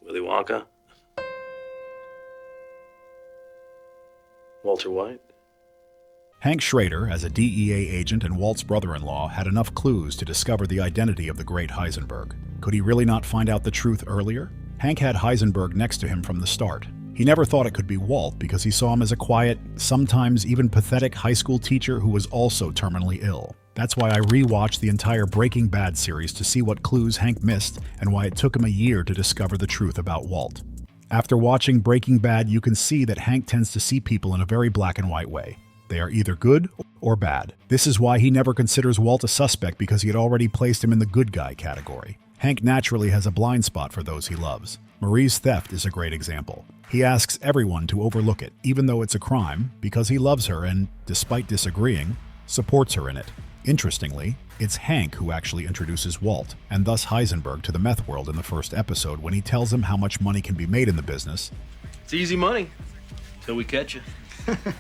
Willy Wonka? Walter White? Hank Schrader, as a DEA agent and Walt's brother-in-law, had enough clues to discover the identity of the great Heisenberg. Could he really not find out the truth earlier? Hank had Heisenberg next to him from the start. He never thought it could be Walt because he saw him as a quiet, sometimes even pathetic high school teacher who was also terminally ill. That's why I rewatched the entire Breaking Bad series to see what clues Hank missed and why it took him a year to discover the truth about Walt. After watching Breaking Bad, you can see that Hank tends to see people in a very black and white way. They are either good or bad. This is why he never considers Walt a suspect, because he had already placed him in the good guy category. Hank naturally has a blind spot for those he loves. Marie's theft is a great example. He asks everyone to overlook it, even though it's a crime, because he loves her and, despite disagreeing, supports her in it. Interestingly, it's Hank who actually introduces Walt, and thus Heisenberg, to the meth world in the first episode when he tells him how much money can be made in the business. It's easy money, till we catch you.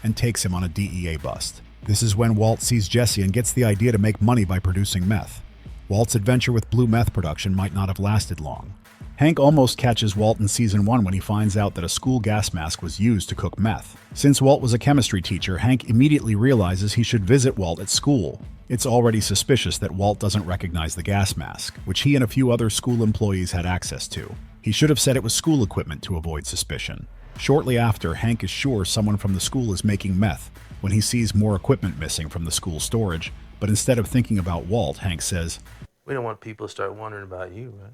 And takes him on a DEA bust. This is when Walt sees Jesse and gets the idea to make money by producing meth. Walt's adventure with blue meth production might not have lasted long. Hank almost catches Walt in season 1 when he finds out that a school gas mask was used to cook meth. Since Walt was a chemistry teacher, Hank immediately realizes he should visit Walt at school. It's already suspicious that Walt doesn't recognize the gas mask, which he and a few other school employees had access to. He should have said it was school equipment to avoid suspicion. Shortly after, Hank is sure someone from the school is making meth when he sees more equipment missing from the school storage, but instead of thinking about Walt, Hank says, We don't want people to start wondering about you, right?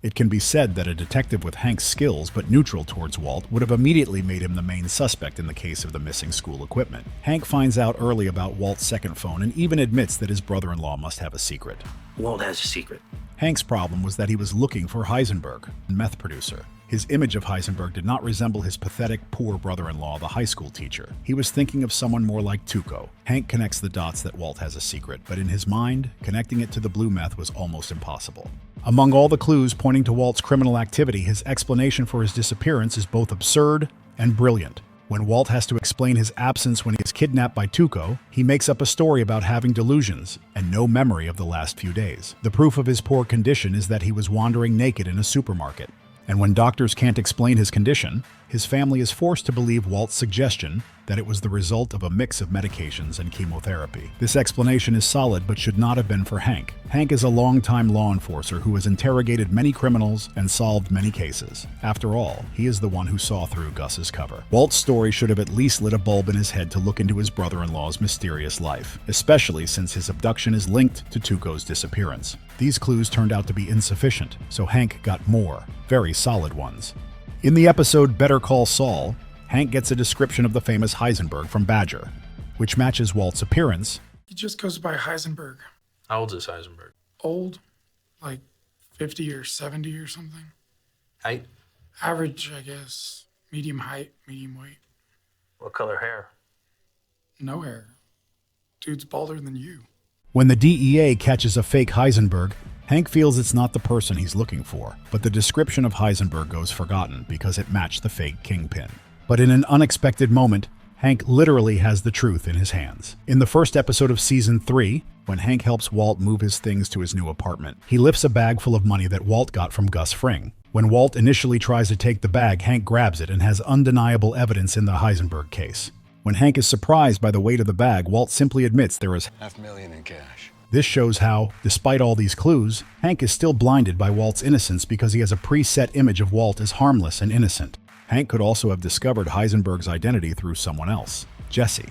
It can be said that a detective with Hank's skills but neutral towards Walt would have immediately made him the main suspect in the case of the missing school equipment. Hank finds out early about Walt's second phone and even admits that his brother-in-law must have a secret. Walt has a secret. Hank's problem was that he was looking for Heisenberg, a meth producer. His image of Heisenberg did not resemble his pathetic, poor brother-in-law, the high school teacher. He was thinking of someone more like Tuco. Hank connects the dots that Walt has a secret, but in his mind, connecting it to the blue meth was almost impossible. Among all the clues pointing to Walt's criminal activity, his explanation for his disappearance is both absurd and brilliant. When Walt has to explain his absence when he is kidnapped by Tuco, he makes up a story about having delusions and no memory of the last few days. The proof of his poor condition is that he was wandering naked in a supermarket. And when doctors can't explain his condition, his family is forced to believe Walt's suggestion that it was the result of a mix of medications and chemotherapy. This explanation is solid but should not have been for Hank. Hank is a longtime law enforcer who has interrogated many criminals and solved many cases. After all, he is the one who saw through Gus's cover. Walt's story should have at least lit a bulb in his head to look into his brother-in-law's mysterious life, especially since his abduction is linked to Tuco's disappearance. These clues turned out to be insufficient, so Hank got more, very solid ones. In the episode Better Call Saul, Hank gets a description of the famous Heisenberg from Badger, which matches Walt's appearance. He just goes by Heisenberg. How old is Heisenberg? Old, like 50 or 70 or something. Height? Average, I guess. Medium height, medium weight. What color hair? No hair. Dude's balder than you. When the DEA catches a fake Heisenberg, Hank feels it's not the person he's looking for, but the description of Heisenberg goes forgotten because it matched the fake kingpin. But in an unexpected moment, Hank literally has the truth in his hands. In the first episode of season 3, when Hank helps Walt move his things to his new apartment, he lifts a bag full of money that Walt got from Gus Fring. When Walt initially tries to take the bag, Hank grabs it and has undeniable evidence in the Heisenberg case. When Hank is surprised by the weight of the bag, Walt simply admits there is $500,000 in cash. This shows how, despite all these clues, Hank is still blinded by Walt's innocence because he has a preset image of Walt as harmless and innocent. Hank could also have discovered Heisenberg's identity through someone else, Jesse.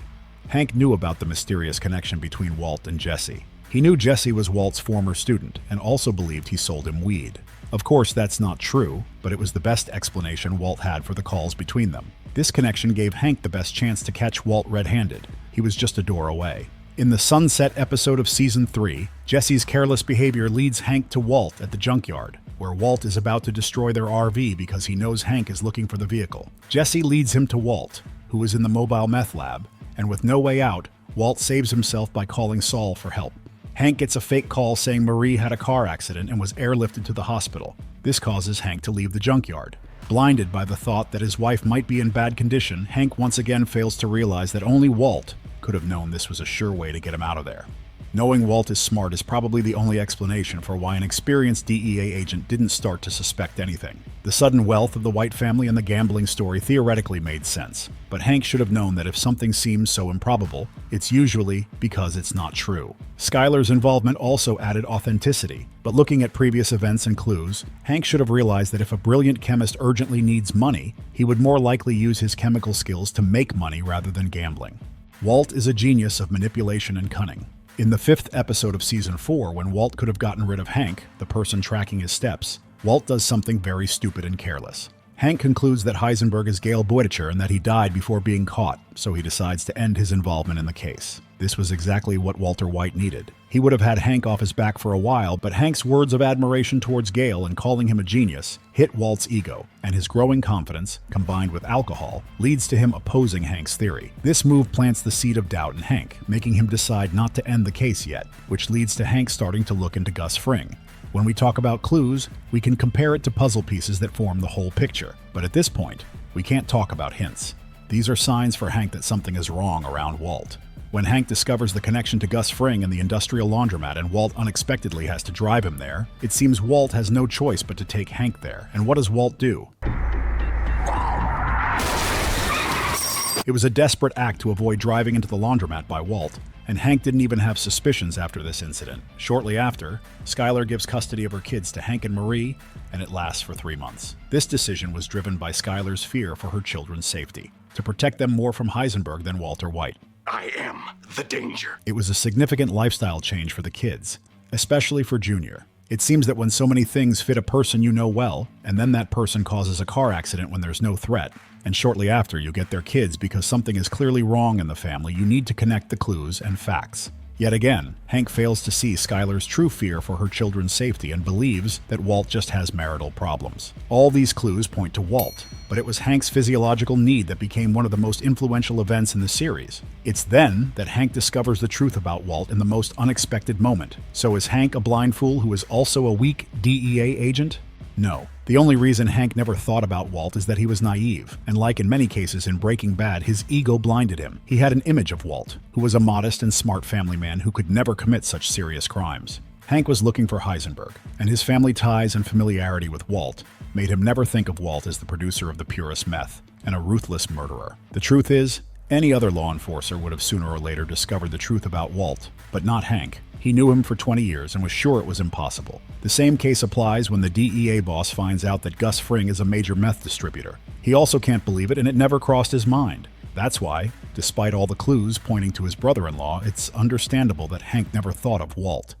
Hank knew about the mysterious connection between Walt and Jesse. He knew Jesse was Walt's former student and also believed he sold him weed. Of course, that's not true, but it was the best explanation Walt had for the calls between them. This connection gave Hank the best chance to catch Walt red-handed. He was just a door away. In the Sunset episode of season 3, Jesse's careless behavior leads Hank to Walt at the junkyard, where Walt is about to destroy their RV because he knows Hank is looking for the vehicle. Jesse leads him to Walt, who is in the mobile meth lab, and with no way out, Walt saves himself by calling Saul for help. Hank gets a fake call saying Marie had a car accident and was airlifted to the hospital. This causes Hank to leave the junkyard. Blinded by the thought that his wife might be in bad condition, Hank once again fails to realize that only Walt could have known this was a sure way to get him out of there. Knowing Walt is smart is probably the only explanation for why an experienced DEA agent didn't start to suspect anything. The sudden wealth of the White family and the gambling story theoretically made sense, but Hank should have known that if something seems so improbable, it's usually because it's not true. Skyler's involvement also added authenticity, but looking at previous events and clues, Hank should have realized that if a brilliant chemist urgently needs money, he would more likely use his chemical skills to make money rather than gambling. Walt is a genius of manipulation and cunning. In the 5th episode of Season 4, when Walt could have gotten rid of Hank, the person tracking his steps, Walt does something very stupid and careless. Hank concludes that Heisenberg is Gale Boetticher and that he died before being caught, so he decides to end his involvement in the case. This was exactly what Walter White needed. He would have had Hank off his back for a while, but Hank's words of admiration towards Gale and calling him a genius hit Walt's ego, and his growing confidence, combined with alcohol, leads to him opposing Hank's theory. This move plants the seed of doubt in Hank, making him decide not to end the case yet, which leads to Hank starting to look into Gus Fring. When we talk about clues, we can compare it to puzzle pieces that form the whole picture, but at this point, we can't talk about hints. These are signs for Hank that something is wrong around Walt. When Hank discovers the connection to Gus Fring and the industrial laundromat and Walt unexpectedly has to drive him there, it seems Walt has no choice but to take Hank there. And what does Walt do? It was a desperate act to avoid driving into the laundromat by Walt, and Hank didn't even have suspicions after this incident. Shortly after, Skyler gives custody of her kids to Hank and Marie, and it lasts for 3 months. This decision was driven by Skyler's fear for her children's safety, to protect them more from Heisenberg than Walter White. I am the danger. It was a significant lifestyle change for the kids, especially for Junior. It seems that when so many things fit a person you know well, and then that person causes a car accident when there's no threat, and shortly after you get their kids because something is clearly wrong in the family, you need to connect the clues and facts. Yet again, Hank fails to see Skyler's true fear for her children's safety and believes that Walt just has marital problems. All these clues point to Walt, but it was Hank's physiological need that became one of the most influential events in the series. It's then that Hank discovers the truth about Walt in the most unexpected moment. So is Hank a blind fool who is also a weak DEA agent? No. The only reason Hank never thought about Walt is that he was naive, and like in many cases in Breaking Bad, his ego blinded him. He had an image of Walt, who was a modest and smart family man who could never commit such serious crimes. Hank was looking for Heisenberg, and his family ties and familiarity with Walt made him never think of Walt as the producer of the purest meth and a ruthless murderer. The truth is, any other law enforcer would have sooner or later discovered the truth about Walt, but not Hank. He knew him for 20 years and was sure it was impossible. The same case applies when the DEA boss finds out that Gus Fring is a major meth distributor. He also can't believe it, and it never crossed his mind. That's why, despite all the clues pointing to his brother-in-law, it's understandable that Hank never thought of Walt.